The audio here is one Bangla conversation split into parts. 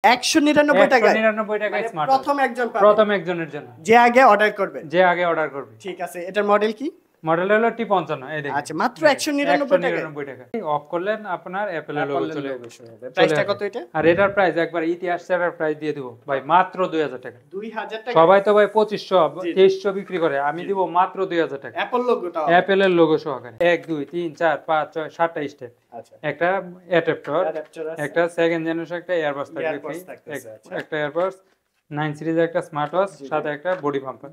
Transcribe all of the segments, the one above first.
199 টাকায় 199 টাকায় স্মার্ট প্রথম একজনের জন্য যে আগে অর্ডার করবে ঠিক আছে এটার মডেল কি মডেল হলো T55 এই দেখুন আচ্ছা মাত্র 199 টাকা অফ করলেন আপনার অ্যাপলের লোগো চলে যাবে প্রাইসটা কত এটা আর এটার প্রাইস একবার ইতিহাস ছাড়ার প্রাইস দিয়ে দেব ভাই মাত্র 2000 টাকা 2000 টাকা সবাই তো ভাই 2500 2300 বিক্রি করে আমি দিব মাত্র 2000 টাকা অ্যাপলের লোগো সহকারে 1 2 3 4 5 6 7টা স্টেপ আচ্ছা একটা অ্যাডাপ্টার একটা সেকেন্ড জেনারেশন একটা এয়ারবাস থাকবে একটা এয়ারবাস 9 সিরিজের একটা স্মার্ট ওয়াচ সাথে একটা বডি পাম্পার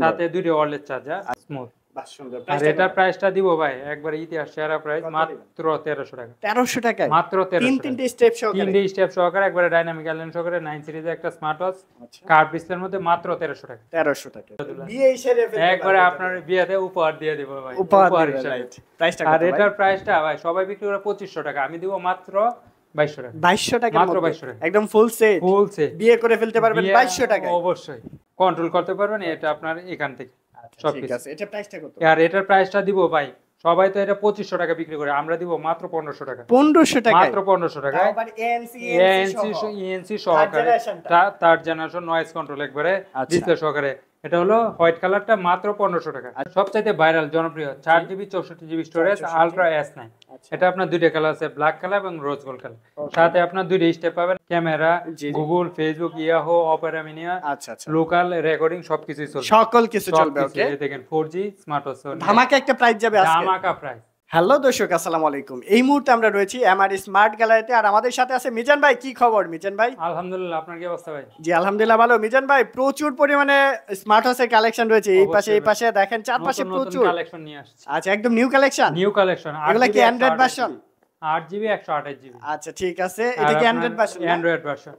সাথে দুটো ওয়্যারলেস চার্জার স্মুথ আর এটা প্রাইসটা দিব ভাই একবার ইতিহাস সেরা প্রাইস মাত্র 1300 টাকা 1300 টাকায় মাত্র 1300 তিনটে স্টেপ সহকারে একবারে ডাইনামিক আইল্যান্ড সহকারে 9 সিরিজের একটা স্মার্ট ওয়াচ কার্ভ ডিসপ্লের মধ্যে মাত্র 1300 টাকা বিয়ে হিসেবে একবারে আপনার বিয়েতে উপহার দিয়ে দেব ভাই উপহার হিসেবে প্রাইসটা আর এটার প্রাইসটা ভাই সবাই বিক্রি করে 2500 টাকা আমি দিব মাত্র 2200 টাকা মাত্র 2200 টাকা একদম ফুল সেট বিয়ে করে ফেলতে পারবেন 2200 টাকা অবশ্যই কন্ট্রোল করতে পারবেন এটা আপনার এখান থেকে সব ঠিক আছে এটা প্রাইসটা কত আর এটার প্রাইসটা দিব ভাই সবাই তো এটা 2500 টাকা বিক্রি করে আমরা দিব মাত্র 1500 টাকা 1500 টাকা মাত্র 1500 টাকা আবার এএনসি সহকারে তার জেনারেশন নয়েজ কন্ট্রোল একবারে ডিসপ্লে সহকারে এটা হলো হোয়াইট কালারটা মাত্র 1500 টাকা আর সবচেয়ে ভাইরাল জনপ্রিয় 4GB 64GB storage ultra S9 এটা আপনার দুইটা কালার আছে ব্ল্যাক কালার এবং রোজ গোল্ড কালার সাথে আপনার দুইটা স্টেপ পাবেন camera Google Facebook Yahoo Opera মিনিয়া লোকাল রেকর্ডিং সবকিছু চলবে সকল কিছু চলবে ওকে দেখেন 4G স্মার্ট ওয়াচ ধামাকা একটা প্রাইস যাবে আজকে ধামাকা প্রাইস হ্যালো দর্শক আসসালামু আলাইকুম এই মুহূর্তে আমরা রয়েছি এমআর স্মার্ট গ্যালারিতে আর আমাদের সাথে আছে মিজান ভাই কি খবর মিজান ভাই আলহামদুলিল্লাহ আপনার কি অবস্থা ভাই জি আলহামদুলিল্লাহ ভালো মিজান ভাই প্রচুর পরিমাণে স্মার্ট ওয়াচের কালেকশন রয়েছে এই পাশে দেখেন চারপাশে প্রচুর কালেকশন নিয়ে আসছে আচ্ছা একদম নিউ কালেকশন এগুলা কি অ্যান্ড্রয়েড ভার্সন 8GB 128GB আচ্ছা ঠিক আছে এটা কি অ্যান্ড্রয়েড ভার্সন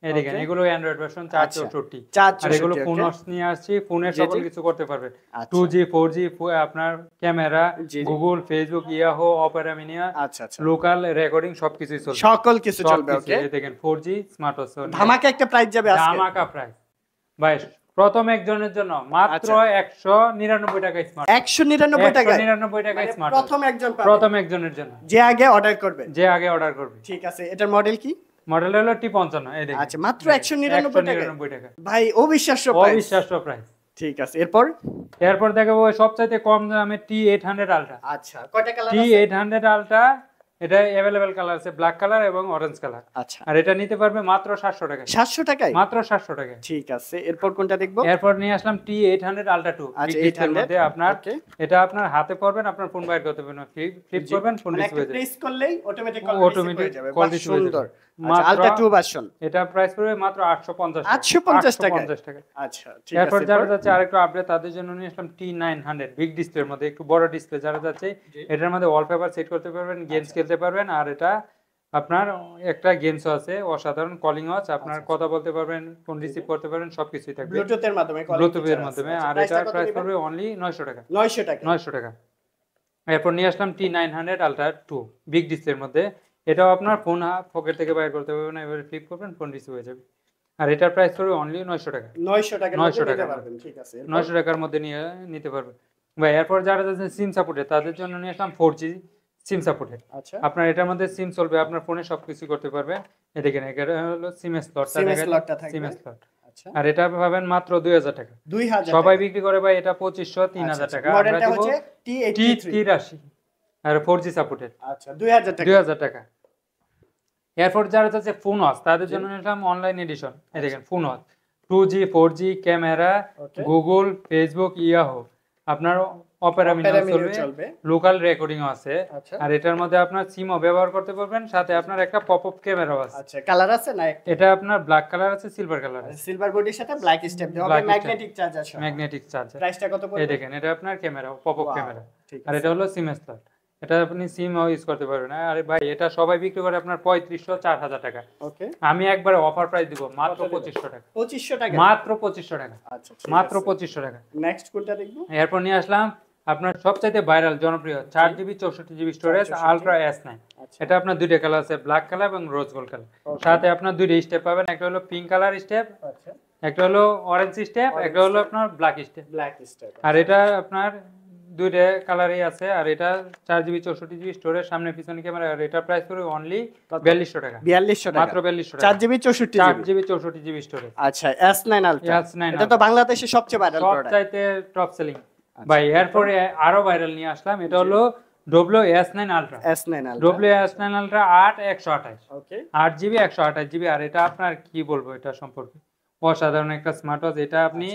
এই দেখেন এগুলো অ্যান্ড্রয়েড ভার্সন 464 আর এগুলো ফোন নিয়ে আসছি ফোনের সকল কিছু করতে পারবে 2G 4G আপনার camera Google Facebook Yahoo Opera মিনিয়া লোকাল রেকর্ডিং সবকিছু চলবে সকল কিছু চলবে ওকে দেখেন 4G স্মার্ট ওয়াচ ধামাকা একটা প্রাইস যাবে আজকে ধামাকা প্রাইস ভাই প্রথম একজনের জন্য মাত্র 199 টাকা স্মার্ট 199 টাকা 199 টাকা স্মার্ট প্রথম একজনের জন্য যে আগে অর্ডার করবে ঠিক আছে এটার মডেল কি মডেল হলো T55 এই দেখুন আচ্ছা মাত্র 199 টাকা ভাই অবিশ্বাস্য প্রাইস ঠিক আছে এরপর দেখাবো সবচেয়ে কম দামে T800 আলট্রা আচ্ছা কয়টা কালার আছে T800 আলট্রা এটা अवेलेबल কালার আছে ব্ল্যাক কালার এবং অরেঞ্জ কালার আচ্ছা আর এটা নিতে পারবে মাত্র 700 টাকা 700 টাকায় মাত্র 700 টাকা ঠিক আছে এরপর কোনটা দেখবো এরপর নিয়ে আসলাম T800 আলট্রা 2 আচ্ছা এর মধ্যে আপনার এটা আপনার হাতে পড়বেন আপনার ফোন বাইর করতে পারবেন ফ্লিপ করবেন ফোন ডিসপ্লে হয়ে যাবে প্রেস করলেই অটোমেটিক কল রিসিভ হয়ে যাবে আচ্ছা আলট্রা 2 ভার্সন এটা প্রাইস পড়বে মাত্র 850 টাকা আচ্ছা ঠিক আছে এরপর যারা যাচ্ছে আরেকটু আপডেট তাদের জন্য নিয়ে আসলাম T900 বিগ ডিসপ্লের মধ্যে একটু বড় ডিসপ্লে যারা যাচ্ছে এটার মধ্যে ওয়ালপেপার সেট করতে পারবেন গেমস খেলতে পারবেন আর এটা আপনার একটা গেমসও আছে অসাধারণ কলিং ওয়াচ আপনার কথা বলতে পারবেন ফোন রিসিভ করতে পারবেন সবকিছুই থাকবে ব্লুটুথের মাধ্যমে আর এটা প্রাইস পড়বে অনলি 900 টাকা এরপর নিয়ে আসলাম T900 আলট্রা 2 বিগ ডিসপ্লের মধ্যে এটাও আপনার ফোন পকেট থেকে বাইর করতে পারবেন এবারে ফ্লিপ করবেন ফোন রিসিভ হয়ে যাবে আর এটার প্রাইস পড়বে অনলি 900 টাকা 900 টাকা ঠিক আছে 900 টাকার মধ্যে নিতে পারবেন ভাই এরপর যারা যাচ্ছে সিম সাপোর্টে তাদের জন্য নিয়ে আসলাম 4G সিম সাপোর্টে আচ্ছা আপনার এটার মধ্যে সিম চলবে আপনার ফোনে সবকিছু করতে পারবেন দেখেন এটা হলো সিম স্লটটা সিম স্লট আচ্ছা আর এটা পাবেন মাত্র 2000 টাকা 2000 সবাই বিক্রি করে ভাই এটা 2500 3000 টাকা আমরা দেব T83 আর 4G সাপোর্টেড আচ্ছা 2000 টাকা এরপর যারা যাচ্ছে ফোন ওয়াচ তাদের জন্য নিলাম অনলাইন এডিশন এই দেখেন phone watch 2G 4G camera Google Facebook Yahoo আপনার অপেরা মিনিয়া চলবে লোকাল রেকর্ডিং আছে আর এটার মধ্যে আপনার সিমও ব্যবহার করতে পারবেন সাথে আপনার একটা পপআপ ক্যামেরাও আছে আচ্ছা কালার আছে না এটা আপনার ব্ল্যাক কালার আছে সিলভার কালার আছে সিলভার বডির সাথে ব্ল্যাক স্টেপ দেওয়া হবে ম্যাগনেটিক চার্জার প্রাইসটা কত পড়বে এই দেখেন এটা আপনার ক্যামেরা পপআপ ক্যামেরা আর এটা হলো সিম স্লট এটা আপনি সিমও ইউজ করতে পারবেন আরে ভাই এটা সবাই বিক্রি করে আপনার 3500 4000 টাকা ওকে আমি একবারে অফার প্রাইস দিব মাত্র 2500 টাকা মাত্র 2500 টাকা আচ্ছা মাত্র 2500 টাকা নেক্সট কোনটা দেখব এরপর নিয়ে আসলাম আপনার সবচেয়ে ভাইরাল জনপ্রিয় 4GB 64GB storage ultra S9 এটা আপনার দুইটা কালার আছে ব্ল্যাক কালার এবং রোজ গোল্ড কালার সাথে আপনার দুইটা স্টেপ পাবেন একটা হলো পিঙ্ক কালার স্টেপ আচ্ছা একটা হলো অরেঞ্জ স্টেপ একটা হলো আপনার ব্ল্যাক স্টেপ আর এটা আপনার দুইটা কালারই আছে, আর এটা 4GB 64GB স্টোরেজ, সামনে পিছনে ক্যামেরা, আর এটার প্রাইস পড়বে অনলি 4200 টাকা, 4200 টাকা মাত্র 4200 টাকা, 4GB 64GB 4GB 64GB storage. আচ্ছা S9 Ultra S9 এটা তো বাংলাদেশে সবচেয়ে ভাইরাল প্রোডাক্ট, সবচাইতে টপ সেলিং ভাই। এরপরে আরো ভাইরাল নিয়ে আসলাম, এটা হলো W S9 Ultra, S9 Ultra W S9 Ultra 8 128, ওকে 8GB 128GB। আর এটা আপনার কি বলবো এটা সম্পর্কে, অসাধারণ একটা স্মার্ট ওয়াচ। এটা আপনি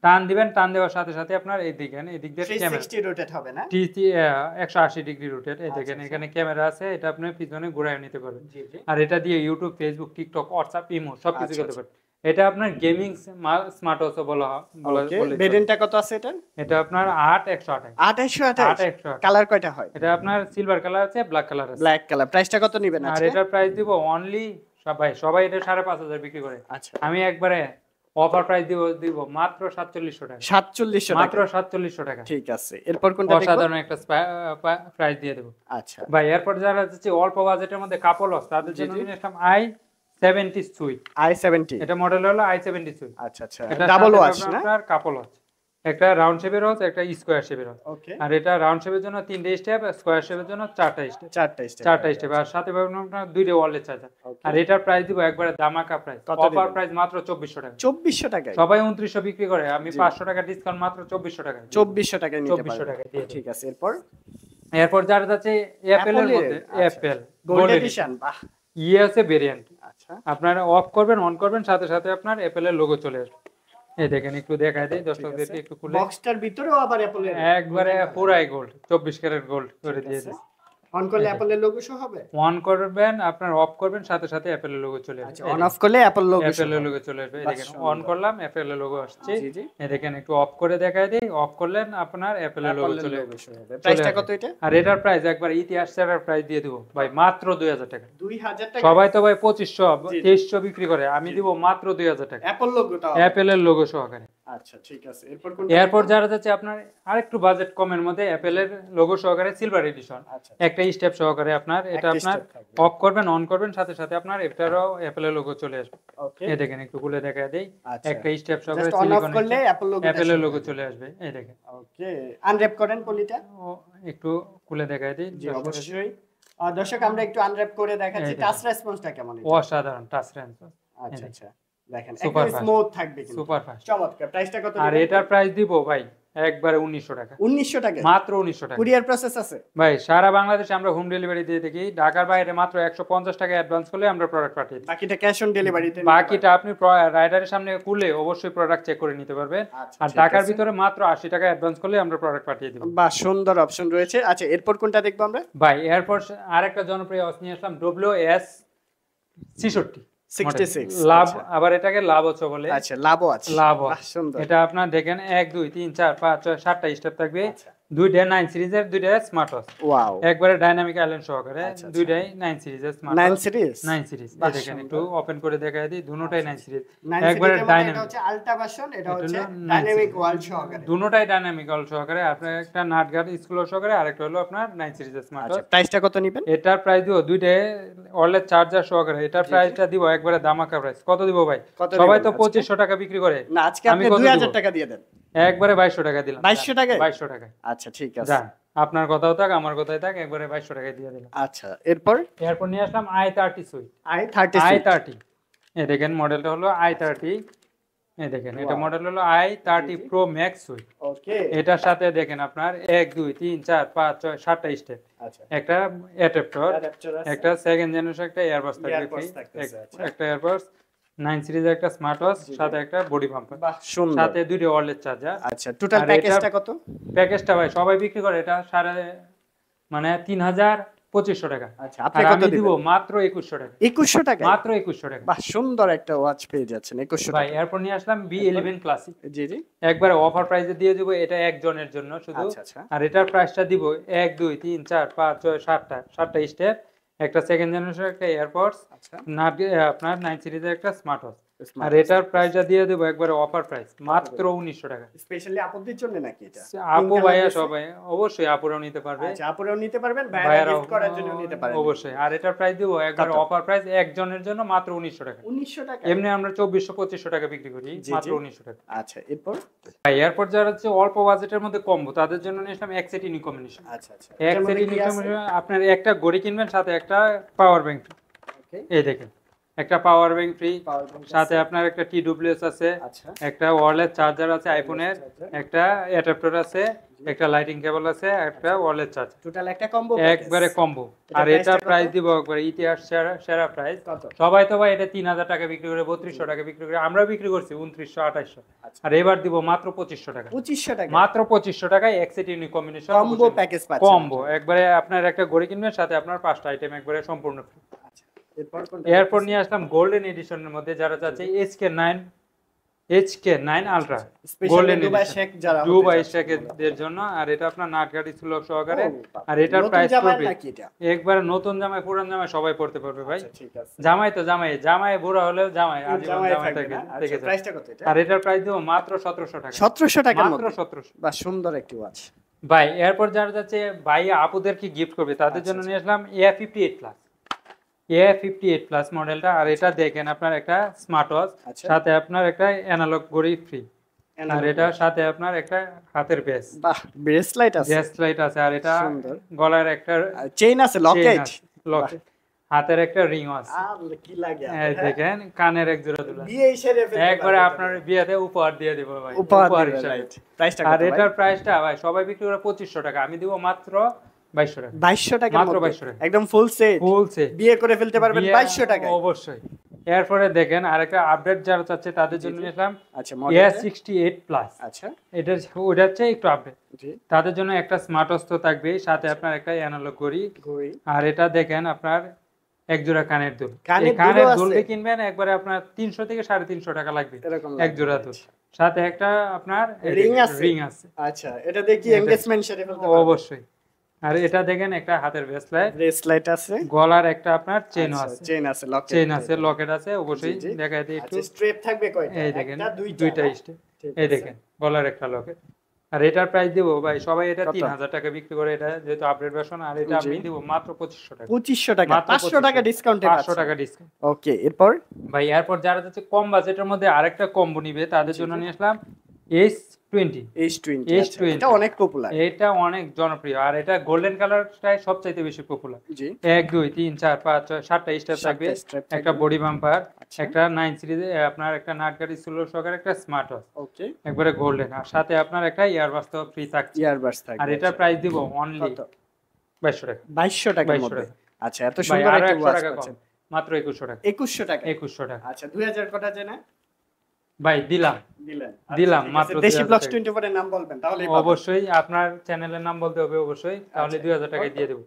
টান দিবেন, টান দেওয়ার সাথে সাথে আপনার এই দিকে ক্যামেরা 360 রোটেট হবে না? 180 ডিগ্রি রোটেট, এই দেখেন এখানে ক্যামেরা আছে, এটা আপনি পিছনে ঘুরায় নিতে পারবেন। জি জি আর এটা দিয়ে YouTube, Facebook, TikTok, WhatsApp, imo সবকিছু করতে পারবেন। এটা আপনার গেমিং স্মার্ট ওয়াচ বলা ওকে ভেরিয়েন্টটা কত আছে এটা? এটা আপনার 8 128, 828 কালার কয়টা হয়? এটা আপনার সিলভার কালার আছে, ব্ল্যাক কালার আছে। ব্ল্যাক কালার প্রাইসটা কত নেবেন আর আজকে? এটার প্রাইস দিব অনলি, সবাই এটা 5500 বিক্রি করে, আচ্ছা আমি একবারে অফার প্রাইস দিব মাত্র 4700 টাকা, 4700 টাকা মাত্র 4700 টাকা। ঠিক আছে এরপর কোনটা দেখব? অসাধারণ একটা প্রাইস দিয়ে দেব আচ্ছা ভাই। এরপর যারা যাচ্ছে অল্প বাজেটের মধ্যে কাপল ওয়াচ, তাদের জন্য নিয়ে আসলাম i70 সুইট। i70 এটা মডেল হলো i70 সুইট। আচ্ছা আচ্ছা এটা ডাবল ওয়াচ না? আপনার কাপল ওয়াচ, একটা রাউন্ড শেপের ওয়াচ, একটা স্কয়ার শেপের ওয়াচ। ওকে আর এটা রাউন্ড শেপের জন্য 3টে স্টেপ, স্কয়ার শেপের জন্য 4টা স্টেপ, চারটা স্টেপ 4টা স্টেপ, আর সাথে পাবেন আপনার 2টা ওয়ালেট চার্জার। Okay. আর এটার প্রাইস দিব একবারে দামাকা প্রাইস, কত অফার দিবেন? প্রাইস মাত্র 2400 টাকা। 2400 টাকায় সবাই 2900 বিক্রি করে, আমি জি। 500 টাকা ডিসকাউন্ট মাত্র 2400 টাকা, 2400 টাকায় নিতে 2400 পারবেন। টাকায় দিয়ে দেব। ঠিক আছে এরপর এরপর যারা যাচ্ছে অ্যাপেলের Apple-এর, মধ্যে, আচ্ছা। অ্যাপেল গোল্ড এডিশন বাহ আছে ভেরিয়েন্ট, আচ্ছা আপনারা অফ করবেন, অন করবেন, সাথে সাথে আপনার অ্যাপেলের লোগো চলে আসবে। এই দেখেন একটু দেখায় দেই দর্শকদেরকে একটু খুলে, বক্সটার ভিতরেও আবার অ্যাপলের একবারে পুরাই গোল্ড, 24 ক্যারেট গোল্ড করে দিয়ে দিয়েছে। অন করলে অ্যাপলের লোগো শো হবে? অন করবেন, আপনার অফ করবেন, সাথে সাথে অ্যাপেলের লোগো চলে আচ্ছা আসবে। অন অফ করলে অ্যাপল লোগো শো অ্যাপেলের হবে। লোগো চলে আসবে, এই বাহ, দেখেন সুন্দর। অন করলাম অ্যাপেলের লোগো আসছে। জি জি এই দেখেন একটু অফ করে দেখায় দেই, অফ করলেন আপনার অ্যাপেলের লোগো অ্যাপলের চলে লোগো আসবে। শো হবে। প্রাইসটা কত এটা? আর এটার প্রাইস একবার ইতিহাস ছাড়ার প্রাইস দিয়ে দেবো ভাই, মাত্র 2000 টাকা। 2000 টাকা সবাই তো ভাই 2500 জি। 2300 বিক্রি করে, আমি দিব মাত্র 2000 টাকা, অ্যাপল লোগোটা হবে। অ্যাপেলের লোগো সহকারে। আচ্ছা ঠিক আছে এরপর কোনটা? এরপর যারা যাচ্ছে আপনার আরেকটু বাজেট কমের মধ্যে, অ্যাপেলের লোগো সহকারে সিলভার এডিশন, আচ্ছা একটা স্টেপ সহকারে আপনার, এটা একটা আপনার step থাকবে। অফ করবেন, অন করবেন, সাথে সাথে আপনার এটারও অ্যাপেলের লোগো চলে আসবে। ওকে এই দেখেন একটু খুলে দেখা দেই, আচ্ছা একটা স্টেপ সহকারে জাস্ট অন অফ সিলিকন করলে অ্যাপল লোগো অ্যাপেলের লোগো চলে আসবে। এই দেখেন ওকে আনর‍্যাপ করেন পলিটা। ও একটু খুলে দেখাই দিই জি অবশ্যই দর্শক আমরা একটু আনর‍্যাপ করে দেখাচ্ছি, এই টাচ রেসপন্সটা কেমন এটা? অসাধারণ টাচ রেসপন্স, আচ্ছা আচ্ছা দেখেন Super একদম fast. স্মুথ থাকবে কিন্তু সুপার ফাস্ট। চমৎকার প্রাইসটা কত আর দিবেন? এটার প্রাইস দিব ভাই একবারে 1900 টাকা, 1900 টাকা মাত্র 1900 টাকা। কুরিয়ার প্রসেস আছে? ভাই সারা বাংলাদেশে আমরা হোম ডেলিভারি দিয়ে থাকি, ঢাকার বাইরে মাত্র 150 টাকা অ্যাডভান্স করলে আমরা প্রোডাক্ট পাঠিয়ে দিই। বাকিটা ক্যাশ অন ডেলিভারিতে বাকিটা আপনি রাইডারের সামনে খুলে অবশ্যই প্রোডাক্ট চেক করে নিতে পারবেন। আচ্ছা, আর ঠিক ঢাকার আছে। ভিতরে মাত্র 80 টাকা অ্যাডভান্স করলে আমরা প্রোডাক্ট পাঠিয়ে দিব। বাহ সুন্দর অপশন রয়েছে। আচ্ছা এরপর কোনটা দেখবো আমরা? ভাই এরপর আরেকটা জনপ্রিয় ওয়াচ নিয়ে আসলাম, WS66 66 লাভ, আচ্ছা। আবার এটাকে লাভ ওয়াচ বলে। আচ্ছা লাভও আছে লাভ বাহ সুন্দর এটা আপনার দেখেন 1 2 3 4 5 6 7টা স্টেপ থাকবে, আচ্ছা দুইটা 9 সিরিজের, দুইটা স্মার্ট ওয়াচ, ওয়াও একবারে ডাইনামিক আইল্যান্ড সহকারে, আচ্ছা, আচ্ছা। দুইটাই 9 সিরিজের স্মার্ট 9 ওয়াচ, সিরিজ 9 সিরিজ। বাহ, এই দেখেন সুন্দর। একটু ওপেন করে দেখায় দিই, দুটোটাই 9 সিরিজ, 9 একবারে সিরিজের মধ্যে এটা ডাইনামিক, হচ্ছে আলট্রা ভার্সন, এটা এটা হচ্ছে হলো 9 ডাইনামিক series। ওয়ার্ল্ড সহকারে। দুটোটাই ডাইনামিক অল সহকারে, আপনার একটা নাট গার্ড স্কুল সহকারে, আরেকটা হলো আপনার 9 সিরিজের স্মার্ট আচ্ছা ওয়াচ। প্রাইসটা কত নেবেন? এটার প্রাইস দিব দুইটাই ওয়ারলেস চার্জার সহকারে, এটার প্রাইসটা দিব একবারে দামাকা প্রাইস। কত দিব ভাই? কত সবাই দিবেন তো আজকে? 2500 টাকা বিক্রি করে, না আজকে আমি আপনি কত 2000 দিব? টাকা দিয়ে দেন। একবারে 2200 টাকা দিলাম। 2200 টাকায়? 2200 টাকা। আচ্ছা ঠিক আছে যান, আপনার কথাও থাক আমার কথাই থাক, একবারে 2200 টাকায় দিয়ে দিলাম। আচ্ছা এরপর এরপর নিয়ে আসলাম i30 সুইট। i30 i30 এই দেখেন মডেলটা হলো i30, এই দেখেন এটা Wow. মডেল হলো i30 Pro Max সুইট। ওকে এটার সাথে দেখেন আপনার 1 2 3 4 5 6 7টা স্টেপ, আচ্ছা একটা অ্যাডাপ্টার, অ্যাডাপ্টার আছে একটা সেকেন্ড জেনারেশন একটা এয়ারবাস থাকবে, Earbuds থাকতেছে, আচ্ছা। একটা এয়ারবাস 9 সিরিজের একটা স্মার্ট ওয়াচ, জি, জি। সাথে একটা বডি পাম্পার, বাহ সুন্দর সাথে দুটো ওয়্যারলেস চার্জার। আচ্ছা টোটাল আর প্যাকেজটা কত? প্যাকেজটা ভাই সবাই বিক্রি করে এটা মানে 3250 টাকা, আচ্ছা আর আপনি কত আমি দিব দিবেন? মাত্র 2100 টাকা, 2100 টাকা মাত্র 2100 টাকা। বাহ সুন্দর একটা ওয়াচ পেয়ে যাচ্ছেন 2100 ভাই টাকা। এরপর নিয়ে আসলাম B11 ক্লাসিক, জি জি একবারে অফার প্রাইসে দিয়ে দিব, এটা একজনের জন্য শুধু। আচ্ছা আচ্ছা আর এটার প্রাইসটা দিব 1 2 3 4 5 6 7টা স্টেপ, একটা সেকেন্ড জেনারেশন একটা এয়ারপডস, আচ্ছা আপনার 9 সিরিজের একটা স্মার্ট ওয়াচ, আর এটার প্রাইসটা দিয়ে দেবো একবারে অফার প্রাইস মাত্র 1900 টাকা। স্পেশালি আপুদের জন্য নাকি এটা? আপু ভাইয়া সবাই অবশ্যই আপুরাও নিতে পারবে। আচ্ছা, আপুরাও নিতে পারবেন, ভাইয়ারা ভাইয়ারাও গিফট করার জন্য নিতে পারেন অবশ্যই। আর এটার প্রাইস দেবো একবারে কত? অফার প্রাইস একজনের জন্য মাত্র 1900 টাকা। 1900 টাকা? এমনি আমরা 2400-2500 টাকা বিক্রি করি, জি, মাত্র জি। 1900 টাকা। আচ্ছা, এরপর? ভাই এরপর যারা হচ্ছে অল্প বাজেটের মধ্যে কম্বো তাদের জন্য নিয়ে আসলাম এক সেট ইউনিক কম্বিনেশন। আচ্ছা, আচ্ছা। এক এটার সেট মধ্যে কি ইউনিক আছে? কম্বিনেশন আপনার একটা ঘড়ি কিনবেন সাথে একটা পাওয়ার ব্যাংক। ওকে। এই দেখেন একটা power bank free, power bank সাথে আছে। আপনার একটা TWS আছে, আচ্ছা। একটা ওয়্যারলেস চার্জার আছে আইফোনের, চার্জার। একটা অ্যাডাপ্টার আছে, একটা লাইটিং কেবল আছে, একটা ওয়্যারলেস চার্জার, টোটাল একটা কম্বো একবারে কম্বো। আর এটার এটা প্রাইসটা কত? প্রাইস দিব একবারে ইতিহাস সেরা সেরা প্রাইস। কত? সবাই তো ভাই এটা 3000 টাকা বিক্রি করে, 3200 টাকা বিক্রি করে, আমরা বিক্রি করছি 2900 2800। আচ্ছা। আর এবার দিব মাত্র 2500 টাকা। 2500 টাকা? মাত্র 2500 টাকায় এক set unique combination combo package পাচ্ছেন। কম্বো একবারে আপনার একটা ঘড়ি কিনবেন সাথে আপনার 5টা আইটেম একবারে সম্পূর্ণ ফ্রি। আচ্ছা, এরপর কোনটা? এরপর নিয়ে আসলাম গোল্ডেন এডিশনের মধ্যে যারা চাচ্ছে HK9 ultra specially Dubai Sheikh যারা হতে দুবাই চাচ্ছে শেখদের জন্য। আর এটা আপনার নাটগাড়ি ছিল সহকারে। ও বাবা। আর এটার নতুন প্রাইস জামাই পড়বে নাকি এটা? একবারে নতুন জামাই পুরান জামাই সবাই পড়তে পারবে ভাই। আচ্ছা, ঠিক আছে। জামাই তো জামাই বুড়া হলেও জামাই আজীবন জামাই জামাই থাকবে থাকে না? থেকে আচ্ছা, যায়। প্রাইসটা কত এটা? আর এটার প্রাইস দেবো মাত্র 1700 টাকা। 1700 টাকার মাত্র মধ্যে? 1700। বাহ, সুন্দর একটি ওয়াচ। ভাই এরপর যারা যাচ্ছে ভাই আপুদেরকে গিফট করবে তাদের আচ্ছা, জন্য নিয়ে আসলাম A58 প্লাস মডেলটা। আর এটা দেখেন আপনার একটা স্মার্ট ওয়াচ, আচ্ছা। সাথে আপনার একটা অ্যানালগ ঘড়ি ফ্রি। আর এটার সাথে আপনার একটা হাতের বেস বাহ, ব্রেসলাইট আছে, লাইট আছে। আর এটা সুন্দর। গলার একটা চেইন আছে, লকেট। লকেট, হাতের একটা রিং আছে। কি লাগে? এই দেখেন কানের এক জোড়া দুলা বিয়ে সেরে ফেলতে একবারে পারবে আপনার বিয়েতে উপহার দিয়ে দেব ভাই, উপহার দিবে, হিসাবে। রাইট। প্রাইসটা আর কত ভাই? এটার প্রাইসটা ভাই সবাই বিক্রি করে 2500 টাকা, আমি দিব মাত্র 2200 টাকা। 2200 টাকার মাত্র মধ্যে 2200 টাকা। একদম ফুল সেট, ফুল সেট বিয়ে করে ফেলতে পারবেন 2200 টাকায়। অবশ্যই। এরপরে দেখেন আরেকটা আপডেট যারা চাচ্ছে তাদের জন্য নিলাম আচ্ছা, মডেল A68 প্লাস। আচ্ছা, এটা ওটা হচ্ছে একটু আপডেট। জি। তাদের জন্য একটা স্মার্ট ওয়াচ তো থাকবে, সাথে আপনার একটা অ্যানালগ ঘড়ি। ঘড়ি। আর এটা দেখেন আপনার এক জোড়া কানের দুল। কানের এই কানের দুলও আছে? দুলটি কিনবেন একবারে আপনার 300 থেকে 350 টাকা লাগবে এরকম এক জোড়া দুল। সাথে একটা আপনার রিং আছে? রিং আছে আচ্ছা, এটা দেখি এনগেজমেন্ট সেরে ফেলতে পারবেন। অবশ্যই। আর এটা দেখেন একটা হাতের ব্রেসলেট, ব্রেসলাইট আছে, গলার একটা আপনার চেনও আছে, চেইন আছে, লকেট। চেইন আছে, লকেট আছে অবশ্যই। জি, জি। দেখাই দিই একটু। আচ্ছা, স্ট্রেপ থাকবে কয়টা? এই দেখেন একটা, দুইটা না? স্টেপ। ঠিক এই আছে। দেখেন গলার একটা লকেট। আর এটার প্রাইস দিব ভাই সবাই এটা কত? 3000 টাকা বিক্রি করে, এটা যেহেতু আপডেট ভার্সন। আর এটা জি। আমি দিব মাত্র 2500 টাকা। 2500 টাকা, মাত্র 500 টাকা ডিসকাউন্টে 500 টাকা ডিসকাউন্ট। ওকে, এরপর? ভাই এরপর যারা যাচ্ছে কম বাজেটের মধ্যে আরেকটা কম্বো নিবে তাদের জন্য নিয়ে আসলাম H20। H20, আচ্ছা, H20 এটা অনেক পপুলার। এটা অনেক জনপ্রিয়। আর এটা গোল্ডেন কালারটাই সবচাইতে বেশি পপুলার। জি। 1 2 3 4 5 6 7টা স্টেপ থাকবে, স্ট্রেপ একটা বডি বাম্পার, আচ্ছা। একটা 9 সিরিজে আপনার একটা নাটগাড়ি স্লো সহকারে একটা স্মার্ট ওয়াচ ওকে, একবারে গোল্ডেন। আর সাথে আপনার একটা ইয়ারবাস তো ফ্রি থাকছে। ইয়ারবাডস থাকবে। আর এটার প্রাইস দিব অনলি কত? 2200 টাকা। 2200 টাকার 2200 মধ্যে। টাকা। আচ্ছা, এত ভাই সুন্দর আরো একটা 100 ওয়াচ টাকা কম, পাচ্ছেন মাত্র 2100 টাকা। 2100 টাকা। 2100 টাকা। আচ্ছা, 2000 কটা যায় না? ভাই দিলাম দিলেন। দিলাম ঠিক আছে, মাত্র দেশি 2000 ব্লগস টাকা। 24 এর নাম বলবেন তাহলেই অবশ্যই আপনার চ্যানেলের নাম বলতে হবে অবশ্যই, তাহলে আচ্ছা। 2000 টাকায় দিয়ে দেবো।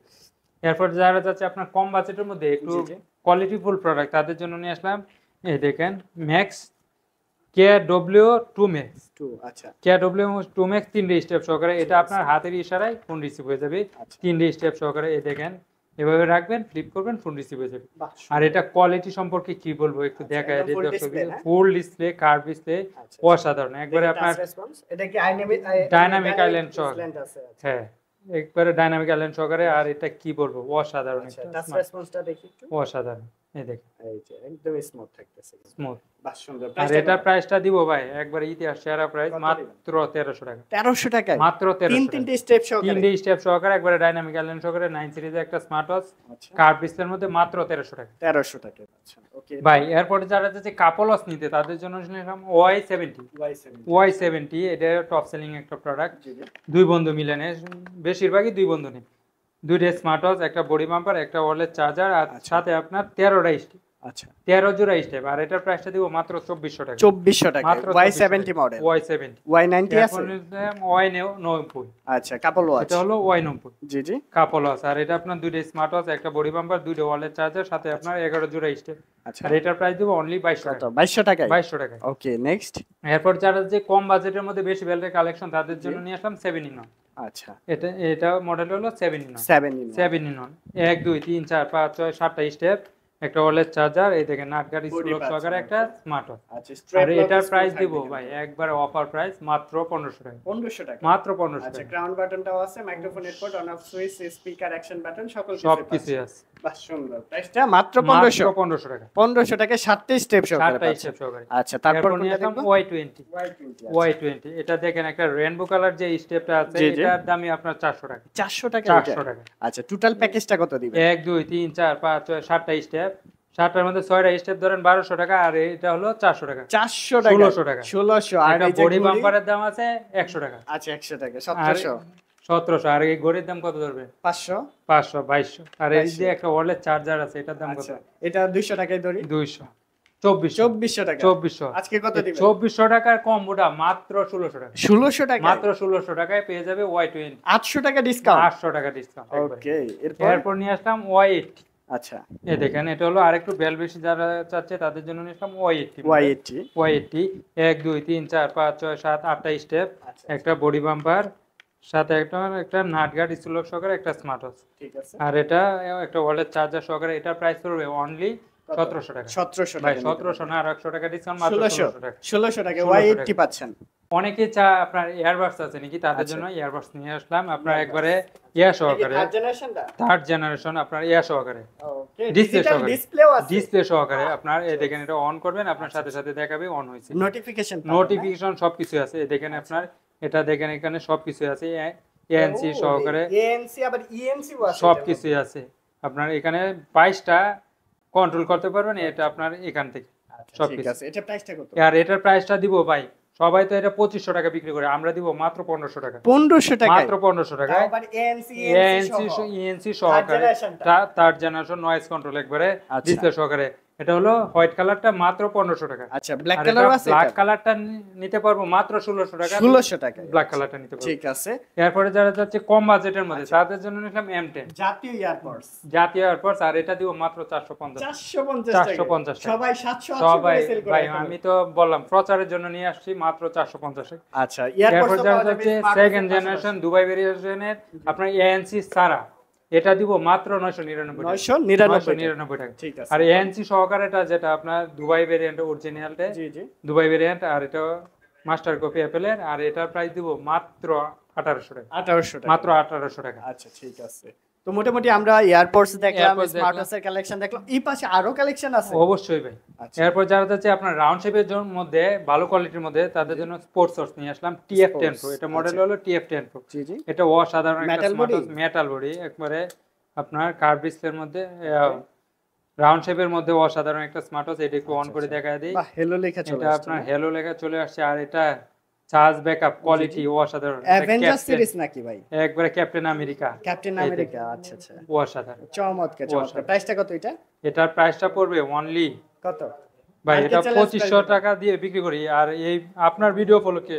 এরপর যারা যাচ্ছে আপনার কম বাজেটের মধ্যে একটু জি, জি। কোয়ালিটিফুল প্রোডাক্ট তাদের জন্য নিয়ে আসলাম এই দেখেন ম্যাক্স KW2 ম্যাক্স। 2, আচ্ছা, KW2 ম্যাক্স 3 স্টেপ সহকারে। এটা আপনার হাতের ইশারায় ফোন রিসিভ হয়ে যাবে আচ্ছা। 3 স্টেপ সহকারে। এই দেখেন এভাবে রাখবেন, ফ্লিপ করবেন, ফোন রিসিভ হয়ে যাবে। বাহ, আর এটা কোয়ালিটি সম্পর্কে কি বলবো একটু আচ্ছা, দেখায় একদম দিই full দর্শক। display, না? ফুল ডিসপ্লে, কার্ভ ডিসপ্লে, আচ্ছা। অসাধারণ একবারে আপনার। টাচ রেসপন্স, এটা কি Dynamic island সহ। island আছে? আচ্ছা, হ্যাঁ একবারে ডাইনামিক আইল্যান্ড সহকারে। আর এটা কি বলবো অসাধারণ আচ্ছা, একটা টাচ smart, রেসপন্সটা দেখি একটু। অসাধারণ। এই দেখেন এই যে একদম স্মুথ থাকতেছে, স্মুথ। বাহ, সুন্দর। আর প্রাইসটা এটার কত? প্রাইসটা দিব ভাই একবারে ইতিহাস সেরা প্রাইস, কত মাত্র 1300 টাকা। 1300 টাকায় মাত্র 1300 টাকা। তিনটে স্টেপ সহকারে। 3 স্টেপ সহকারে একবারে ডাইনামিক আইল্যান্ড সহকারে 9 সিরিজে একটা স্মার্ট ওয়াচ আচ্ছা, কার্ভ ডিসপ্লের মধ্যে মাত্র 1300 টাকা। 1300 টাকা। আচ্ছা, ওকে, ভাই এরপরে যারা যাচ্ছে কাপল ওয়াচ নিতে তাদের জন্য নিলাম Y70। Y70 এটা টপ সেলিং একটা প্রোডাক্ট। জি, জি। দুই বন্ধু মিলে নেয়, বেশিরভাগই দুই বন্ধু নেয়। দুইটা স্মার্ট ওয়াচ, একটা বডি বাম্পার, একটা ওয়্যারলেস চার্জার, আর আচ্ছা। সাথে আপনার 13টা স্টেপ, আচ্ছা, 13 জোড়া স্টেপ। আর এটার প্রাইসটা দিব মাত্র 2400 টাকা। 2400 টাকা। মাত্র Y70 মডেল। Y70। Y90 আছে? Y90। আচ্ছা, কাপল ওয়াচ। এটা হলো Y90 জি, জি। কাপল ওয়াচ। আর এটা আপনার দুইটা স্মার্ট ওয়াচ, একটা বডি বাম্পার, দুইটা ওয়্যারলেস চার্জার, সাথে আপনার 11 জোড়া স্টেপ। আচ্ছা, আর এটার প্রাইস দিব অনলি 2200 কত? টাকা। 2200 টাকায়? 2200 টাকা। ওকে, নেক্সট। এরপর যারা যে কম বাজেটের মধ্যে বেশি ভ্যালুর কালেকশন তাদের জন্য নিয়ে আসলাম 7 in 1। আচ্ছা, এটা মডেল হলো 7 in 1। 7 ইন 7 in 1 1 2 3 4 5 6 7টা স্টেপ, একটা ওয়্যারলেস চার্জার, এই দেখেন নাটগাড়ি Body স্লোক পাচ্ছেন, সহকারে একটা okay. Smart watch. আচ্ছা আর স্ট্র্যাপ এটার প্রাইস দিব ভাই একবারে অফার প্রাইস মাত্র 1500 টাকা। 1500 টাকা মাত্র 1500 আচ্ছা টাকা। ক্রাউন বাটনটাও আছে, microphone headphone on off switch speaker action button সকল সব কিছু কিছুই আছে। বাহ সুন্দর। প্রাইসটা মাত্র মাত্র 1500 1500 টাকা। 1500 টাকায় 7টা স্টেপ সহকারে 7টা পাচ্ছেন। স্টেপ সহকারে। আচ্ছা তারপর এরপর নিয়ে কোনটা আসলাম দেখবো? Y20। Y20 Y20 এটা দেখেন একটা রেইনবো কালার যে স্টেপটা আছে জি, জি। এটার দামই আপনার 400 টাকা। 400 টাকা 400 এটা? টাকা। আচ্ছা টোটাল প্যাকেজটা কত দিবেন? 1 2 3 4 5 6 7টা স্টেপ, 7টার মধ্যে 6টা স্টেপ ধরেন 1200 টাকা, আর এটা হলো 400 টাকা। 400 টাকা 1600 টাকা। 1600 আর এটা এই যে বডি ঘড়ি? বাম্পারের দাম আছে 100 টাকা। আচ্ছা 100 টাকা আর 1700 1700। আর এই ঘড়ির দাম কত ধরবে? 500 500 2200। আর এই 2200 যে একটা ওয়্যারলেস চার্জার আছে এটার দাম কত? আচ্ছা এটা 200 টাকায় ধরি 200 2400 2400 টাকা 2400। আজকে কত দিবেন? 2400 টাকার কম্বোটা মাত্র 1600 টাকা। 1600 টাকা মাত্র 1600 টাকায় পেয়ে যাবে Y20। 800 টাকা ডিসকাউন্ট 800 টাকা ডিসকাউন্ট। ওকে এরপর এরপর নিয়ে আসলাম Y80। আচ্ছা এই দেখেন এটা হলো আরেকটু বেল বেশি যারা চাচ্ছে তাদের জন্য নিয়ে আসলাম Y80। Y80 Y80 1 2 3 4 5 6 7 8টা স্টেপ, আচ্ছা একটা বডি বাম্পার, সাথে একটা নাট গার্ড স্লোক সহকারে একটা স্মার্ট ওয়াচ। ঠিক আছে আর এটা একটা ওয়ালেট চার্জার সহকারে। এটার প্রাইস পড়বে অনলি 1700 টাকা। 1700 ভাই টাকা 1700 না, আর 100 টাকা ডিসকাউন্ট, মাত্র 1600 টাকা। 1600 টাকা 1600 Y80 টাকা। পাচ্ছেন অনেকে চা আপনার এয়ারবাডস আছে নাকি তাদের আচ্ছা। জন্য এয়ারবাডস নিয়ে আসলাম আপনার একবারে ইয়া সহকারে, থার্ড জেনারেশনটা থার্ড জেনারেশন আপনার ইয়া সহকারে, ওকে ডিসপ্লে ডিজিটাল সহকারে, ডিসপ্লেও আছে ডিসপ্লে সহকারে আপনার। এই দেখেন এটা অন করবেন আপনার সাথে সাথে দেখাবে অন হয়েছে, নোটিফিকেশন নোটিফিকেশন সবকিছু আছে। এই দেখেন আপনার এটা দেখেন এখানে সবকিছু আছে, এএনসি সহকারে এএনসি আবার ইএনসি ও আছে সবকিছু আছে। আপনার এখানে 22টা কন্ট্রোল করতে পারবেন এটা আপনার এখান থেকে ঠিক সবকিছু। আছে এটা প্রাইসটা কত আর এটার প্রাইসটা দিব ভাই, সবাই তো এটা 2500 টাকা বিক্রি করে, আমরা দিব মাত্র 1500 টাকা। 1500 টাকা মাত্র 1500 টাকায় আবার এএনসি এএনসি ইএনসি সহকারে থার্ড জেনারেশন নয়েজ কন্ট্রোল একবারে আচ্ছা। ডিসপ্লে সহকারে। এটা হলো হোয়াইট কালারটা মাত্র 1500 টাকা। আচ্ছা ব্ল্যাক আর কালার এটা আছে ব্ল্যাক কালারটা নিতে পারবো মাত্র 1600 টাকা। 1600 টাকা ব্ল্যাক কালারটা নিতে পারবো। ঠিক আছে এরপরে যারা যাচ্ছে কম বাজেটের মধ্যে তাদের জন্য নিলাম M10 জাতীয় এয়ারপডস জাতীয় এয়ারপডস, আর এটা দিব মাত্র 450 450 টাকা 450 টাকা। সবাই 700 800 সবাই করে সেল করে ভাই এখন। আমি তো বললাম প্রচারের জন্য নিয়ে আসছি মাত্র 450 টাকা। আচ্ছা এরপর এয়ারপডস যারা যাচ্ছে সেকেন্ড জেনারেশন দুবাই ভেরিয়েশনের আপনার এএনসি সারা, এটা দিব মাত্র 999 টাকা। 999 টাকা। ঠিক আছে আর এএনসি সহকারেটা যেটা আপনার দুবাই ভেরিয়েন্ট অরিজিনালটা, জি জি দুবাই ভেরিয়েন্ট, আর এটা মাস্টার কপি অ্যাপেলের, আর এটার প্রাইস দিব মাত্র 1800 টাকা। 1800 টাকা মাত্র 1800 টাকা। আচ্ছা ঠিক আছে তো মোটামুটি আমরা এয়ারপডস দেখলাম এয়ারপডস স্মার্ট দেখলাম। ওয়াচের কালেকশন দেখলাম এই পাশে আরো কালেকশন আছে অবশ্যই ভাই। আচ্ছা এরপর যারা যাচ্ছে আপনার রাউন্ড শেপের মধ্যে ভালো কোয়ালিটির মধ্যে তাদের জন্য স্পোর্টস সোর্স নিয়ে আসলাম TF10 Pro। এটা মডেল আচ্ছা। হলো TF10 Pro। জি জি এটা অসাধারণ একটা Metal smart body? Watch, metal body একবারে আপনার কার্ভ ডিসপ্লের মধ্যে রাউন্ড শেপের মধ্যে অসাধারণ একটা স্মার্ট ওয়াচ। এটা একটু অন করে দেখায় দিই। বাহ হেলো লেখা চলে এটা আসছে আপনার হেলো লেখা চলে আসছে, আর এটা চার্জ ব্যাকআপ কোয়ালিটি অসাধারণ। এটা অ্যাভেঞ্জার Captain, সিরিজ নাকি ভাই একবারে ক্যাপ্টেন আমেরিকা ক্যাপ্টেন এই আমেরিকা আচ্ছা আচ্ছা অসাধারণ। চমৎকার চমৎকার অসাধারণ। প্রাইসটা কত এটা এটার প্রাইসটা পড়বে অনলি কত ভাই Market এটা challenge 2500 price টাকা দিয়ে বিক্রি করি, আর এই আপনার ভিডিও উপলক্ষে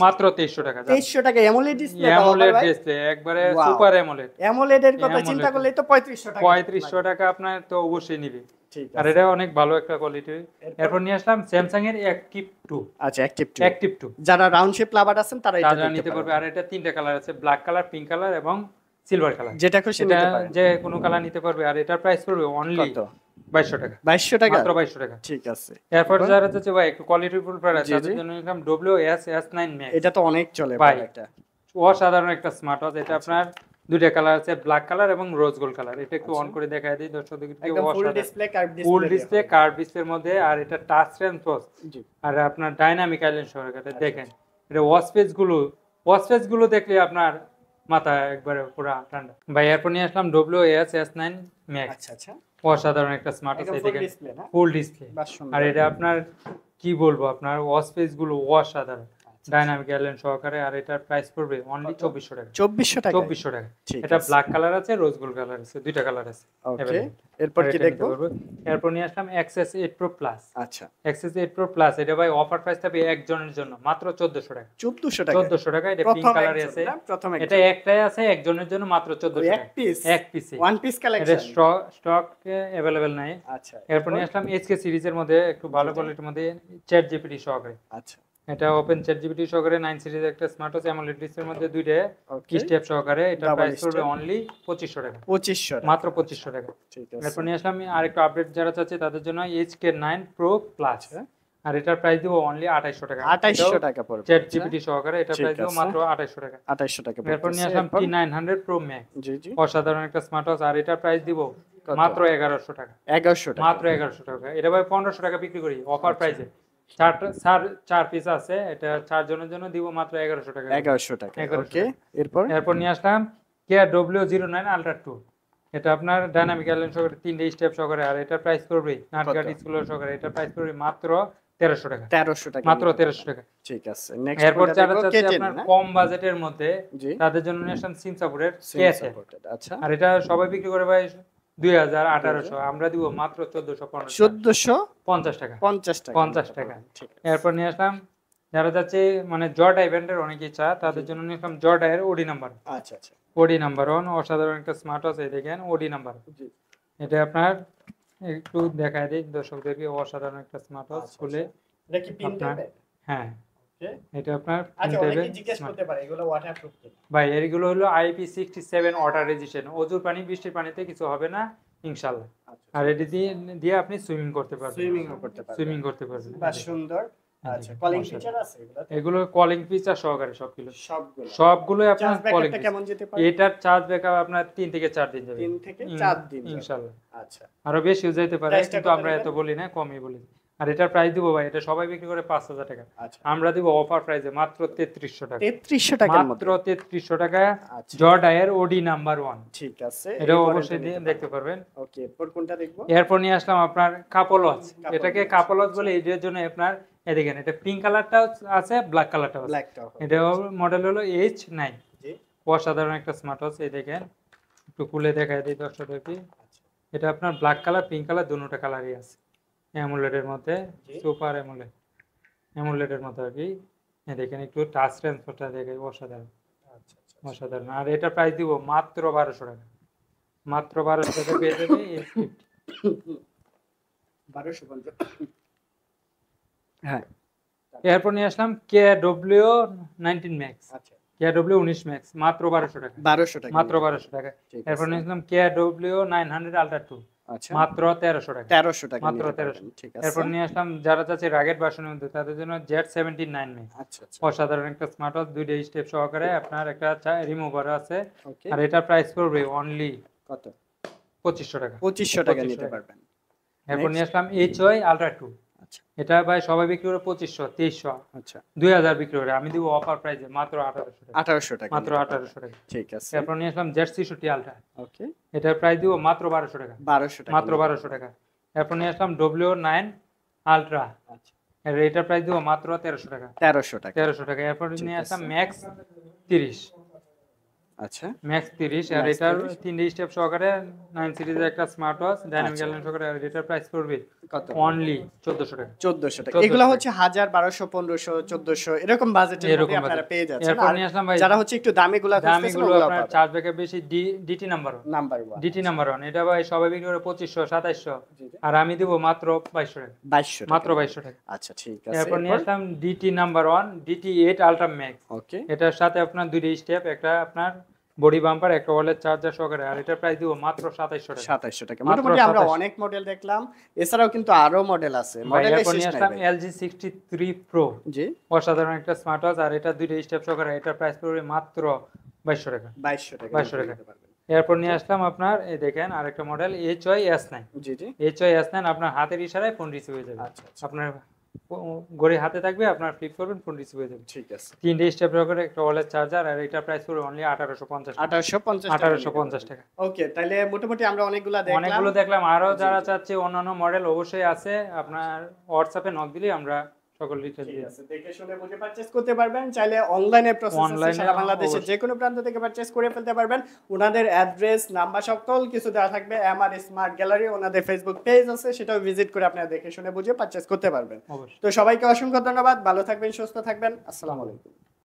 মাত্র 2300 টাকা। 2300 টাকা অ্যামোলেড ডিসপ্লে অ্যামোলেড ডিসপ্লে একবারে Wow. Super AMOLED. অ্যামোলেড এর কথা AMOLED চিন্তা করলেই তো 3500 টাকা 3500 টাকা আপনার তো অবশ্যই নিবে। ঠিক আর আছে এটা অনেক ভালো একটা কোয়ালিটি। এরপর নিয়ে আসলাম স্যামসাং এর অ্যাক্টিভ 2। আচ্ছা অ্যাক্টিভ 2 অ্যাক্টিভ 2 যারা রাউন্ড শেপ লাভার আছেন তারা এটা তারা নিতে পারবে। আর এটা তিনটা কালার আছে, ব্ল্যাক কালার, পিঙ্ক কালার এবং সিলভার কালার। যেটা খুশি এটা নিতে পারেন যে কোনো কালার নিতে পারবে। আর এটার প্রাইস পড়বে অনলি কত 2200 টাকা। 2200 টাকা মাত্র 2200 টাকা। ঠিক আছে এরপর যারা যাচ্ছে ভাই একটু কোয়ালিটি ফুল প্রোডাক্ট জি, তাদের জি। জন্য নিলাম WS-S9 Max। এটা তো অনেক চলে ভাই। এটা অসাধারণ একটা স্মার্ট ওয়াচ। এটা আপনার দুইটা কালার আছে, ব্ল্যাক কালার এবং রোজ গোল্ড কালার। এটা একটু অন করে দেখায় দিই দর্শকদেরকে। একদম full display curve display full display curve ডিসপ্লের মধ্যে, আর এটা টাচ স্ক্রিন ওয়াচ, জি আর আপনার ডাইনামিক আইল্যান্ড সহকারে। দেখেন এটা ওয়াচ গুলো দেখলে আপনার মাথা একবারে পুরো ঠান্ডা। ভাই এরপর নিয়ে আসলাম WS-S9 Max। আচ্ছা আচ্ছা অসাধারণ একটা স্মার্ট ওয়াচ। একদম ফুল ডিসপ্লে না ফুল ডিসপ্লে, বাহ সুন্দর আর এটা আপনার কি বলবো আপনার ওয়াচ গুলো অসাধারণ ডাইনামিক আইল্যান্ড সহকারে। আর এটার প্রাইস পড়বে অনলি 2400 টাকা। 2400 টাকা 2400 টাকা। ঠিক এটা আছে। ব্ল্যাক কালার আছে, রোজ গোল্ড কালার আছে, দুইটা কালার আছে। ওকে available। এরপর আর কি এটা নিতে দেখবো পারবো। এরপর নিয়ে আসলাম Access 8 Pro Plus। আচ্ছা Access 8 Pro Plus এটা ভাই অফার প্রাইস থাকবে একজনের জন্য মাত্র 1400 টাকা। 1400 টাকা 1400 টাকা। এটা পিঙ্ক প্রথম কালারে একজন আছে। না? প্রথম এটা একটাই আছে একজনের জন্য মাত্র 1400 এক টাকা। পিস এক পিসে। ওয়ান পিস এটা কালেকশন স্টক अवेलेबल নাই। আচ্ছা এরপর নিয়ে আসলাম HK সিরিজের মধ্যে একটু ভালো কোয়ালিটির মধ্যে চ্যাট জিপিটি সহকারে। আচ্ছা এটা ওপেন চ্যাট জিপিটি সহকারে 9 সিরিজ একটা স্মার্ট ওয়াচ অ্যামোলেড ডিসপ্লের মধ্যে দুইটা ওকে স্টেপ সহকারে, এটা Double প্রাইস পড়বে step। অনলি 2500 টাকা, 2500 টাকা মাত্র 2500 টাকা। ঠিক আছে এরপর নিয়ে আসলাম আরেকটু আপডেট যারা চাচ্ছে তাদের জন্য HK9 Pro Plus, আচ্ছা আর এটার প্রাইস দিব অনলি 2800 টাকা, 2800 টাকা পড়বে চ্যাট জিপিটি সহকারে, এটা ঠিক প্রাইস দিব আছে। মাত্র 2800 টাকা। 2800 টাকা এরপর নিয়ে পড়বে আসলাম T900 Pro Max, জি জি অসাধারণ একটা স্মার্ট ওয়াচ, আর এটার প্রাইস দিব কত? মাত্র 1100 টাকা, 1100 টাকা মাত্র 1100 টাকা। এটা ভাই 1500 টাকা বিক্রি করি অফার প্রাইসে, চার পিস আছে, এটা 4 জনের জন্য দিব মাত্র 1100 টাকা। 1100 টাকা 1100 ওকে এরপর এরপর নিয়ে আসলাম Care W09 Ultra 2, এটা আপনার ডাইনামিক আইল্যান্ড সহকারে 3টে স্টেপ সহকারে, আর এটার প্রাইস করবে নাটগার্ড স্কুলের সহকারে, এটার প্রাইস করবে মাত্র 1300 টাকা, 1300 টাকা মাত্র নিতে 1300 টাকা। পারবেন। ঠিক আছে নেক্সট এরপর যারা চাচ্ছে K10 আপনার না কম বাজেটের মধ্যে জি তাদের জন্য নিয়ে আসলাম সিমসাপুরের SIM K10, supported, আচ্ছা আর এটা সবাই বিক্রি করে ভাই 2000 1800, আমরা দিব মাত্র 1450 টাকা, 1450 টাকা 50 টাকা। ঠিক আছে এরপর নিয়ে আসলাম যারা যাচ্ছে মানে জর্ডা ইভেন্টের অনেকেই চা, তাদের জন্য নিয়ে আসলাম জর্ডা এর ওডি নাম্বার, আচ্ছা আচ্ছা ওডি নাম্বার 1 অসাধারণ একটা স্মার্ট ওয়াচ, এই দেখেন ওডি নাম্বার, জি এটা আপনার একটু দেখায় দিই দর্শকদেরকে, অসাধারণ একটা স্মার্ট ওয়াচ আচ্ছা, খুলে এটা কি পিন আপনার- টাইপের হ্যাঁ ওকে এটা আপনার আচ্ছা printable অনেকে জিজ্ঞেস smart- করতে পারে এগুলো ওয়াটারপ্রুফ কিনা ভাই এগুলো হলো IP67 ওয়াটার রেজিস্ট্যান্ট, অজুর পানি বৃষ্টির পানিতে কিছু হবে না ইনশাআল্লাহ, আচ্ছা আর এটি দিয়ে আপনি সুইমিং করতে পারবেন, সুইমিং করতে পারবে সুইমিং করতে পারবেন। বাহ সুন্দর আচ্ছা কলিং ফিচার আছে এগুলোতে এগুলো কলিং ফিচার সহকারে সবগুলো, সবগুলো সবগুলো আপনার চার্জ কলিং ব্যাকআপটা কেমন যেতে পারে এটার চার্জ ব্যাকআপ আপনার 3 থেকে 4 দিন যাবে, 3 থেকে 4 দিন যাবে। ইনশাআল্লাহ আচ্ছা আরো বেশি যাইতে পারে, Price টা কিন্তু কত আমরা নেবেন? এত বলি না, কমই বলি। আর এটার প্রাইস দিব ভাই, এটা সবাই বিক্রি করে 5000 টাকা, আচ্ছা আমরা দিব অফার প্রাইসে মাত্র 3300 টাকা, 3300 টাকার মধ্যে মাত্র 3300 টাকা। আচ্ছা জর্ডা এর ওডি নাম্বার 1, ঠিক আছে এটাও এরপর অবশ্যই এটা নিতে দেখতে পারবেন। ওকে এরপর কোনটা দেখবো এরপর নিয়ে আসলাম আপনার কাপল ওয়াচ, Couple এটাকে watch, কাপল ওয়াচ বলে, এটার জন্য আপনার এদিকে এটা পিঙ্ক কালারটা আছে, ব্ল্যাক কালারটা আছে, ব্ল্যাকটা হবে এটা মডেল হলো H9, জি অসাধারণ একটা স্মার্ট ওয়াচ, এই দেখেন একটু খুলে দেখাই দিই দর্শকদেরকে, আচ্ছা এটা আপনার ব্ল্যাক কালার পিঙ্ক কালার দুটোটা কালারই আছে, অ্যামোলেডের মধ্যে জি। সুপার অ্যামোলেডের মধ্যে আর কি, এই দেখেন একটু টাচ ট্রান্সফারটা দেখাই, অসাধারণ আচ্ছা আচ্ছা অসাধারণ। আর এটা প্রাইস দিব মাত্র 1200 টাকা, মাত্র 1200 টাকা পেয়ে যাবে H50। 1250 হ্যাঁ এরপর নিয়ে আসলাম KW19 ম্যাক্স, আচ্ছা KW19 ম্যাক্স মাত্র 1200 টাকা, 1200 টাকা মাত্র নিতে 1200 টাকা। ঠিক এরপর আছে নিয়ে আসলাম KW900 Ultra 2, আচ্ছা মাত্র 1300 টাকা, 1300 টাকা মাত্র নিতে 1300 পারবেন ঠিক এরপর আছে নিয়ে আসলাম যারা চাচ্ছে রাগেট ভার্সনের মধ্যে তাদের জন্য Z79 ম্যাক্স, আচ্ছা আচ্ছা অসাধারণ একটা স্মার্ট ওয়াচ, দুইটা স্টেপ সহকারে, আপনার একটা রিমুভার আছে, ওকে আর এটার প্রাইস পড়বে অনলি কত 2500 টাকা। 2500 টাকা 2500 নিতে টাকা। পারবেন এরপর নিয়ে আসলাম HY Ultra 2, আচ্ছা এটা ভাই সবাই বিক্রি করে 2500 2300 আচ্ছা 2000 বিক্রি করে, আমি দিব অফার প্রাইসে মাত্র 1800 টাকা, 1800 টাকা মাত্র নিতে পারবেন। 1800 টাকা। ঠিক আছে এরপর নিয়ে আসলাম Z63 Ultra, ওকে এটার প্রাইস দিব মাত্র 1200 টাকা, 1200 টাকা মাত্র নিতে 1200 টাকা। এরপর নিয়ে আসলাম W9 Ultra, পারবেন। আচ্ছা এটার প্রাইস দিব মাত্র 1300 টাকা, 1300 টাকা 1300 টাকা। এরপর নিয়ে আছে। আসলাম ম্যাক্স 30, আচ্ছা ম্যাক্স 30, আর Max এটার 30 তিনটে স্টেপ সহকারে 9 সিরিজের একটা স্মার্ট ওয়াচ ডাইনামিক আচ্ছা। আইল্যান্ড সহকারে, আর এটার প্রাইস পড়বে কত অনলি 1400 টাকা। 1400 টাকা 1400 এগুলো টাকা। হচ্ছে 1000 1200 1500 1400 এরকম বাজেটের এরকম মধ্যে আপনারা budget। পেয়ে যাচ্ছেন এরপর আর নিয়ে আসলাম ভাই যারা হচ্ছে একটু দামিগুলা খুঁজতেছেন দামিগুলো ওগুলো আপনার পাবেন চার্জ ব্যাকআপ বেশি, DT number 1, number 1 DT number 1, এটা ভাই সবাই বিক্রি করে 2500 2700, জি জি আর আমি দেব মাত্র 2200 টাকা, 2200 টাকা মাত্র 2200 টাকা। আচ্ছা ঠিক আছে এরপর নিয়ে আসলাম DT number 1 DT8 ultra max, okay এটার সাথে আপনার দুইটা স্টেপ, একটা আপনার বডি বাম্পার, একটা ওয়ালেট চার্জার সহকারে, আর এটার প্রাইস দিব মাত্র 2700 টাকা। 2700 টাকা মাত্র মোটামুটি আমরা 2700 অনেক মডেল দেখলাম এছাড়াও কিন্তু আরো মডেল আছে ভাই মডেলের এরপর শেষ নিয়ে নাই আসলাম ভাই। LG63 Pro, জি অসাধারণ একটা স্মার্ট ওয়াচ, আর এটা দুইটা স্টেপ সহকারে, এটার প্রাইস পড়বে মাত্র 2200 টাকা। 2200 টাকা 2200 টাকা। নিতে পারবেন। এরপর নিয়ে আসলাম আপনার এই দেখেন আরেকটা মডেল HY S9, জি জি HY S9 আপনার হাতের ইশারায় ফোন রিসিভ হয়ে যাবে, আচ্ছা আচ্ছা আপনার ঘড়ি হাতে থাকবে, আপনার ফ্লিপ করবেন ফোন রিসিভ হয়ে যাবে, ঠিক আছে তিনটে স্টেপ সহকারে, একটা ওয়ালেট চার্জার, আর এটার প্রাইস পড়বে অনলি 1850 টাকা, 1850 1850 টাকা। ওকে তাহলে মোটামুটি আমরা অনেকগুলা দেখলাম অনেকগুলো দেখলাম, আরো যারা চাচ্ছে অন্যান্য মডেল অবশ্যই আছে, আপনার হোয়াটসঅ্যাপে নক দিলে আমরা সকল ডিটেইলস ঠিক দিয়ে আছে দেখে শুনে বুঝে পারচেজ করতে পারবেন চাইলে অনলাইনে প্রসেস আছে Online-এ সারা বাংলাদেশের অবশ্যই। যে কোনো প্রান্ত থেকে পারচেজ করে ফেলতে পারবেন ওনাদের অ্যাড্রেস নাম্বার সকল কিছু দেওয়া থাকবে এমআর স্মার্ট গ্যালারি ওনাদের ফেসবুক পেজ আছে সেটাও ভিজিট করে আপনারা দেখে শুনে বুঝে পারচেজ করতে পারবেন অবশ্যই। তো সবাইকে অসংখ্য ধন্যবাদ ভালো থাকবেন সুস্থ থাকবেন আসসালামু আলাইকুম